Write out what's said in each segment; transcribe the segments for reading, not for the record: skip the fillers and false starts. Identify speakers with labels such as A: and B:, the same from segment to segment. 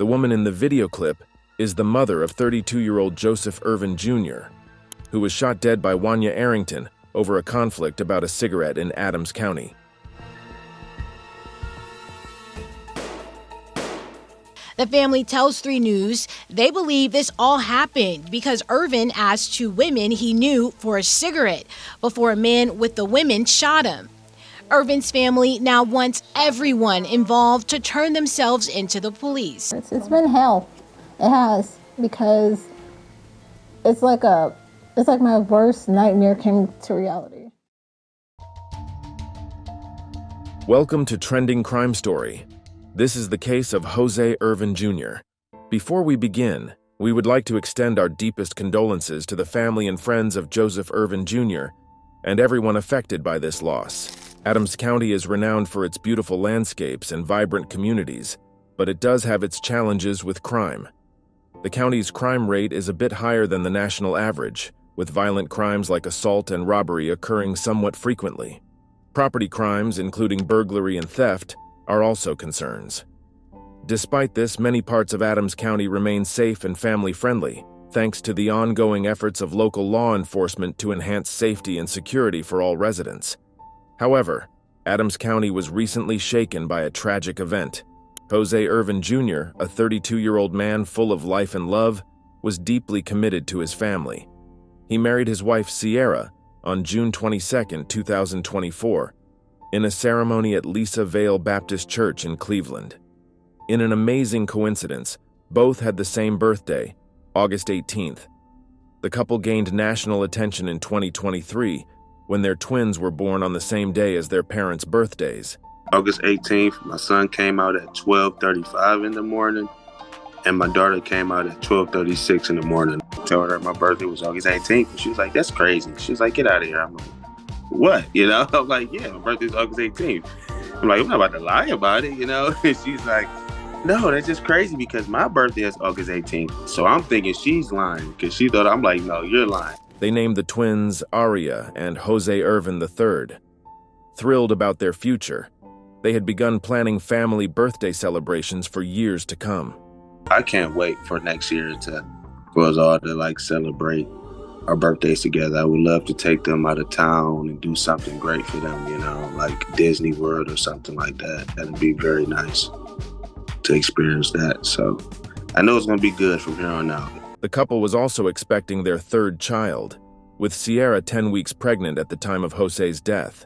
A: The woman in the video clip is the mother of 32-year-old Jose Ervin Jr., who was shot dead by Wanya Arrington over a conflict about a cigarette in Adams County.
B: The family tells 3 News they believe this all happened because Ervin asked 2 women he knew for a cigarette before a man with the women shot him. Ervin's family now wants everyone involved to turn themselves into the police.
C: It's been hell. It has, because it's like my worst nightmare came to reality.
A: Welcome to Trending Crime Story. This is the case of Jose Ervin Jr. Before we begin, we would like to extend our deepest condolences to the family and friends of Jose Ervin Jr. and everyone affected by this loss. Adams County is renowned for its beautiful landscapes and vibrant communities, but it does have its challenges with crime. The county's crime rate is a bit higher than the national average, with violent crimes like assault and robbery occurring somewhat frequently. Property crimes, including burglary and theft, are also concerns. Despite this, many parts of Adams County remain safe and family-friendly, thanks to the ongoing efforts of local law enforcement to enhance safety and security for all residents. However, Adams County was recently shaken by a tragic event. Jose Ervin Jr., a 32-year-old man full of life and love, was deeply committed to his family. He married his wife Sierra on June 22, 2024, in a ceremony at Lisa Vale Baptist Church in Cleveland. In an amazing coincidence, both had the same birthday, August 18th. The couple gained national attention in 2023 when their twins were born on the same day as their parents' birthdays.
D: August 18th, my son came out at 12:35 in the morning, and my daughter came out at 12:36 in the morning. I told her my birthday was August 18th, and she was like, "That's crazy." She was like, "Get out of here." I'm like, "What?" I'm like, "Yeah, my birthday's August 18th. I'm like, "I'm not about to lie about it, And she's like, "No, that's just crazy because my birthday is August 18th. So I'm thinking she's lying because she thought, I'm like, "No, you're lying."
A: They named the twins Aria and Jose Ervin III. Thrilled about their future, they had begun planning family birthday celebrations for years to come.
D: I can't wait for next year for us all to celebrate our birthdays together. I would love to take them out of town and do something great for them, like Disney World or something like that. That'd be very nice to experience that. So I know it's going to be good from here on out.
A: The couple was also expecting their 3rd child, with Sierra 10 weeks pregnant at the time of Jose's death.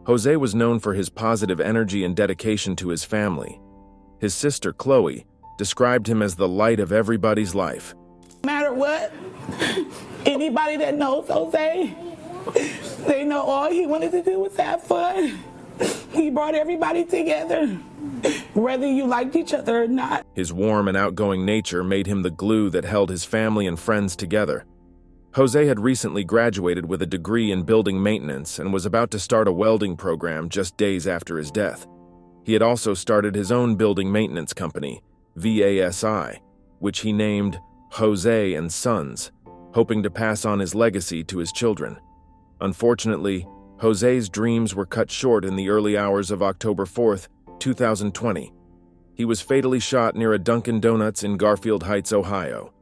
A: Jose was known for his positive energy and dedication to his family. His sister, Chloe, described him as the light of everybody's life.
E: No matter what, anybody that knows Jose, they know all he wanted to do was have fun. He brought everybody together, whether you liked each other or not.
A: His warm and outgoing nature made him the glue that held his family and friends together. Jose had recently graduated with a degree in building maintenance and was about to start a welding program just days after his death. He had also started his own building maintenance company, VASI, which he named Jose and Sons, hoping to pass on his legacy to his children. Unfortunately, Jose's dreams were cut short in the early hours of October 4th, 2020. He was fatally shot near a Dunkin' Donuts in Garfield Heights, Ohio.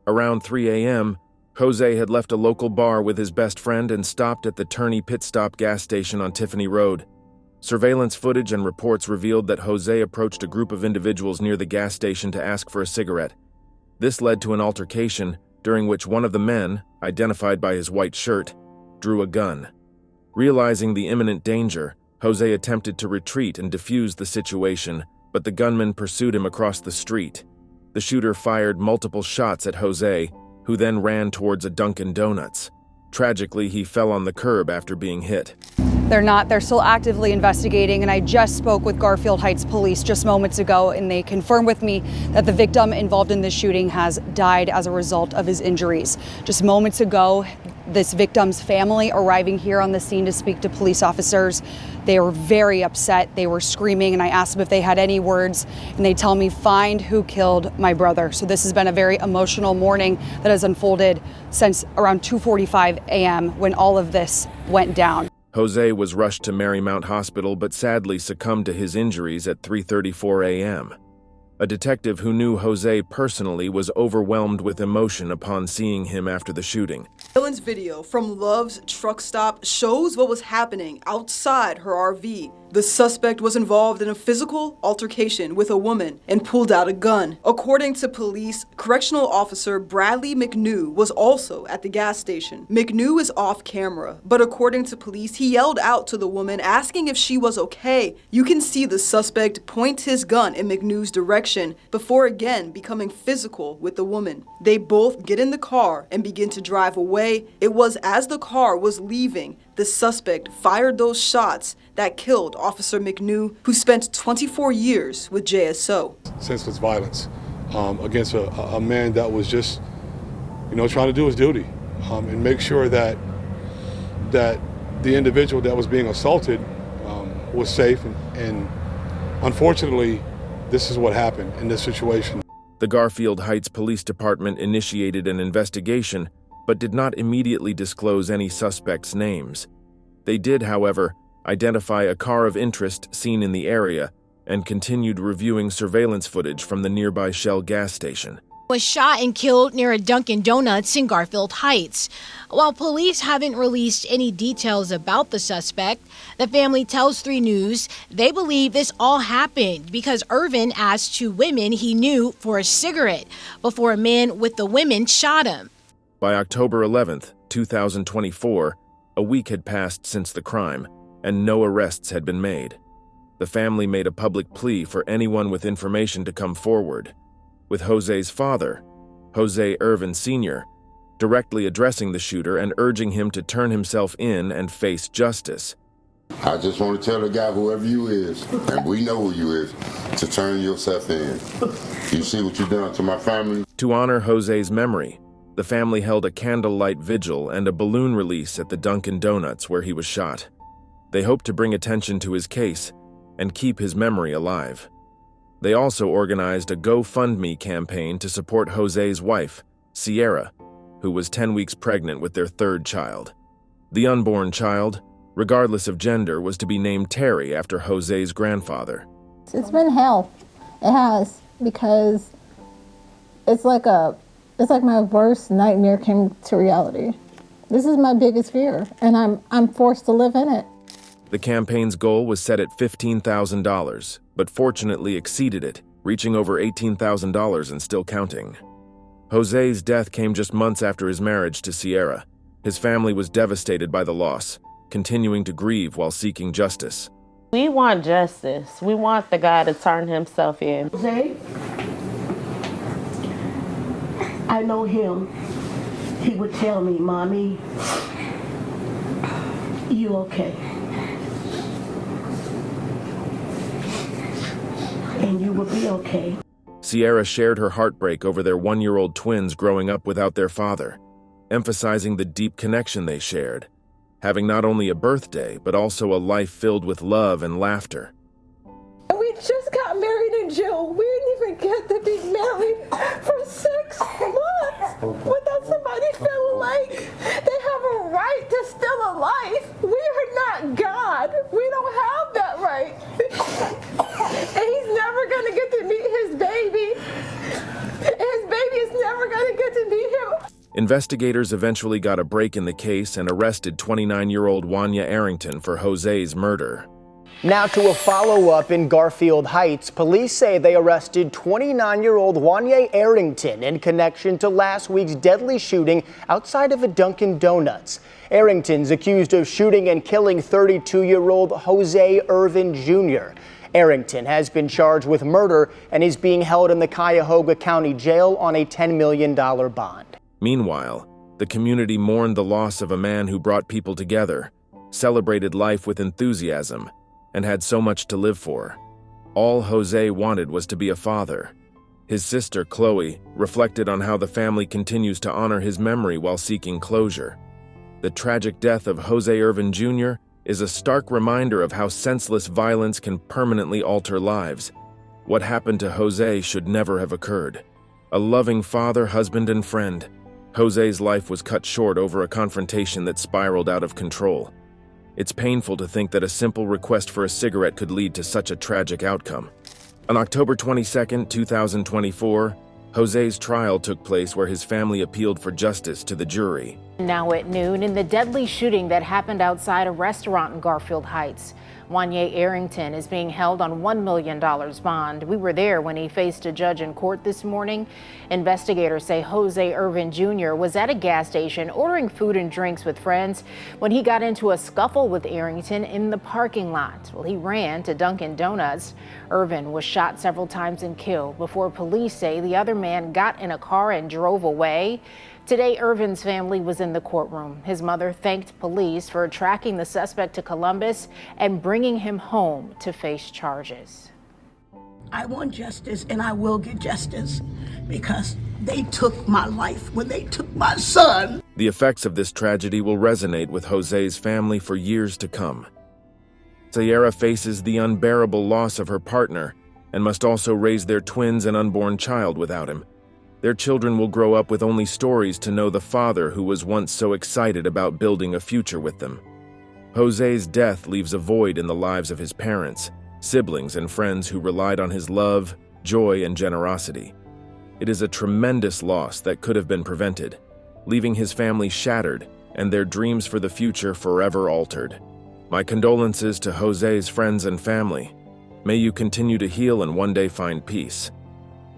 A: Around 3 a.m., Jose had left a local bar with his best friend and stopped at the Turney Pit Stop gas station on Tiffany Road. Surveillance footage and reports revealed that Jose approached a group of individuals near the gas station to ask for a cigarette. This led to an altercation during which one of the men, identified by his white shirt, drew a gun. Realizing the imminent danger, Jose attempted to retreat and defuse the situation, but the gunman pursued him across the street. The shooter fired multiple shots at Jose, who then ran towards a Dunkin' Donuts. Tragically, he fell on the curb after being hit.
F: They're still actively investigating, and I just spoke with Garfield Heights police just moments ago, and they confirmed with me that the victim involved in this shooting has died as a result of his injuries. Just moments ago, this victim's family arriving here on the scene to speak to police officers. They were very upset. They were screaming, and I asked them if they had any words, and they tell me, "Find who killed my brother." So this has been a very emotional morning that has unfolded since around 2:45 a.m. when all of this went down.
A: Jose was rushed to Marymount Hospital but sadly succumbed to his injuries at 3:34 a.m. A detective who knew Jose personally was overwhelmed with emotion upon seeing him after the shooting.
G: Dylan's video from Love's truck stop shows what was happening outside her RV. The suspect was involved in a physical altercation with a woman and pulled out a gun. According to police, correctional officer Bradley McNew was also at the gas station. McNew is off camera, but according to police, he yelled out to the woman asking if she was okay. You can see the suspect point his gun in McNew's direction before again becoming physical with the woman. They both get in the car and begin to drive away. It was as the car was leaving, the suspect fired those shots that killed Officer McNew, who spent 24 years with JSO.
H: Senseless violence against a man that was just, trying to do his duty and make sure that the individual that was being assaulted was safe. And unfortunately, this is what happened in this situation.
A: The Garfield Heights Police Department initiated an investigation, but did not immediately disclose any suspects' names. They did, however, identify a car of interest seen in the area and continued reviewing surveillance footage from the nearby Shell gas station.
B: Was shot and killed near a Dunkin' Donuts in Garfield Heights. While police haven't released any details about the suspect, the family tells 3 News they believe this all happened because Ervin asked 2 women he knew for a cigarette before a man with the women shot him.
A: By October 11th, 2024, a week had passed since the crime, and no arrests had been made. The family made a public plea for anyone with information to come forward, with Jose's father, Jose Ervin Jr., directly addressing the shooter and urging him to turn himself in and face justice.
I: I just want to tell the guy, whoever you is, and we know who you is, to turn yourself in. You see what you done to my family?
A: To honor Jose's memory, the family held a candlelight vigil and a balloon release at the Dunkin' Donuts where he was shot. They hoped to bring attention to his case and keep his memory alive. They also organized a GoFundMe campaign to support Jose's wife, Sierra, who was 10 weeks pregnant with their 3rd child. The unborn child, regardless of gender, was to be named Terry after Jose's grandfather.
C: It's been hell. It has, because it's like my worst nightmare came to reality. This is my biggest fear, and I'm forced to live in it.
A: The campaign's goal was set at $15,000, but fortunately exceeded it, reaching over $18,000 and still counting. Jose's death came just months after his marriage to Sierra. His family was devastated by the loss, continuing to grieve while seeking justice.
J: We want justice. We want the guy to turn himself in.
K: Jose, I know him. He would tell me, Mommy, you okay? And you will be okay.
A: Sierra shared her heartbreak over their 1-year-old twins growing up without their father, emphasizing the deep connection they shared, having not only a birthday, but also a life filled with love and laughter.
L: We just got married in June. We didn't even get to be married for 6 months without somebody feeling like they have a right to still a life. We are not God. We don't have that right. And he's never going to get to meet his baby. His baby is never going to get to meet him.
A: Investigators eventually got a break in the case and arrested 29-year-old Wanya Arrington for Jose's murder.
M: Now to a follow-up in Garfield Heights. Police say they arrested 29-year-old Wanya Arrington in connection to last week's deadly shooting outside of a Dunkin' Donuts. Arrington's accused of shooting and killing 32-year-old Jose Ervin Jr. Arrington has been charged with murder and is being held in the Cuyahoga County Jail on a $10 million bond.
A: Meanwhile, the community mourned the loss of a man who brought people together, celebrated life with enthusiasm, and had so much to live for. All Jose wanted was to be a father. His sister, Chloe, reflected on how the family continues to honor his memory while seeking closure. The tragic death of Jose Ervin Jr. is a stark reminder of how senseless violence can permanently alter lives. What happened to Jose should never have occurred. A loving father, husband, and friend, Jose's life was cut short over a confrontation that spiraled out of control. It's painful to think that a simple request for a cigarette could lead to such a tragic outcome. On October 22, 2024, Jose's trial took place where his family appealed for justice to the jury.
N: Now at noon, in the deadly shooting that happened outside a restaurant in Garfield Heights, Wanye Arrington is being held on $1 million bond. We were there when he faced a judge in court this morning. Investigators say Jose Ervin Jr. was at a gas station ordering food and drinks with friends when he got into a scuffle with Arrington in the parking lot. Well, he ran to Dunkin' Donuts. Ervin was shot several times and killed before police say the other man got in a car and drove away. Today, Ervin's family was in the courtroom. His mother thanked police for tracking the suspect to Columbus and bringing him home to face charges.
K: I want justice, and I will get justice, because they took my life when they took my son.
A: The effects of this tragedy will resonate with Jose's family for years to come. Sierra faces the unbearable loss of her partner and must also raise their twins and unborn child without him. Their children will grow up with only stories to know the father who was once so excited about building a future with them. Jose's death leaves a void in the lives of his parents, siblings, and friends who relied on his love, joy, and generosity. It is a tremendous loss that could have been prevented, leaving his family shattered and their dreams for the future forever altered. My condolences to Jose's friends and family. May you continue to heal and one day find peace.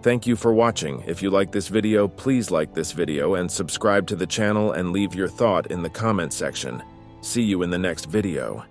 A: Thank you for watching. If you like this video, please like this video and subscribe to the channel and leave your thought in the comment section. See you in the next video.